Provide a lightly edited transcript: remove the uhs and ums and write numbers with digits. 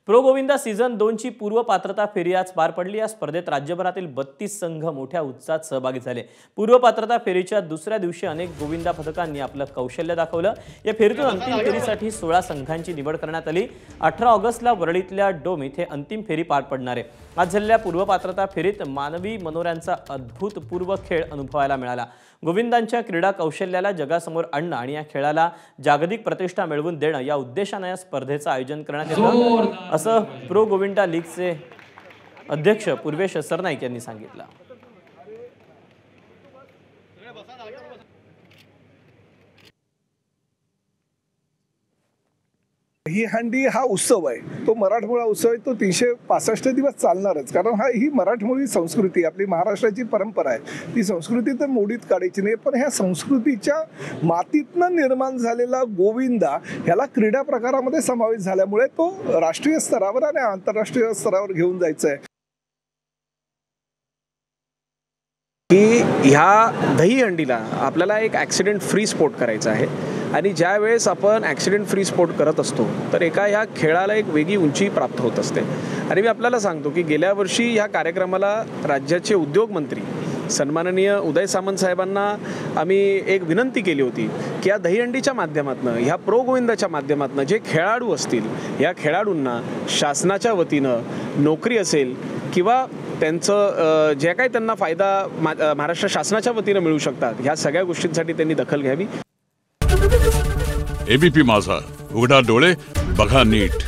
Pro Govinda season 2 ची पूर्व पात्रता फेरी आज पार पडली। या स्पर्धेत राज्यभरातील 32 संघ मोठ्या उत्साहात सहभागी झाले। पूर्व पात्रता फेरीच्या दुसऱ्या दिवशी अनेक गोविंदा पथकांनी आपलं कौशल्य दाखवलं। या फेरीतून अंतिम फेरीसाठी 16 संघांची निवड करण्यात आली। 18 ऑगस्टला वरळीतल्या डोम इथे अंतिम फेरी पार पडणार आहे। आज झालेल्या पूर्व पात्रता फेरीत मानवी मनोऱ्यांचा अद्भुतपूर्व खेळ अनुभवायला मिळाला। गोविंदांच्या क्रीडा कौशल्याला जगासमोर आणणं आणि या खेळाला जागतिक प्रतिष्ठा मिळवून देणं या उद्देशाने या स्पर्धेचं आयोजन करण्यात येतं, असं प्रो गोविंदा लीगचे अध्यक्ष पूर्वेश सरनाईक यांनी सांगितलं। ही हंडी हा उत्सव आहे, तो मराठमोळा उत्सव आहे, तो 365 दिवस चालणारच। कारण ही मराठमोळी संस्कृती, आपली महाराष्ट्राची परंपरा आहे, ती संस्कृती तर मोडीत काढायची नाही। पण ह्या संस्कृतीच्या मातीतनं निर्माण झालेला गोविंदा ह्याला क्रीडा प्रकारामध्ये समावेश झाल्यामुळे तो राष्ट्रीय स्तरावर आणि आंतरराष्ट्रीय स्तरावर घेऊन जायचं आहे। की ह्या दहीहंडीला आपल्याला एक ॲक्सिडेंट फ्री स्पोर्ट करायचा आहे आणि ज्या वेळेस आपण ॲक्सिडेंट फ्री स्पोर्ट करत असतो तर ह्या खेळाला एक वेगळी उंची प्राप्त होत असते। आणि मी आपल्याला सांगतो की गेल्या वर्षी ह्या कार्यक्रमाला राज्याचे उद्योगमंत्री सन्माननीय उदय सामंत साहेबांना आम्ही एक विनंती केली होती की या दहीहंडीच्या माध्यमातून, ह्या प्रो गोविंदाच्या माध्यमातून जे खेळाडू असतील या खेळाडूंना शासनाच्या वतीनं नोकरी असेल किंवा त्यांचं जे काही त्यांना फायदा महाराष्ट्र शासनाच्या वतीनं मिळू शकतात, ह्या सगळ्या गोष्टींसाठी त्यांनी दखल घ्यावी। एबीपी माझा, उघडा डोळे बघा नीट।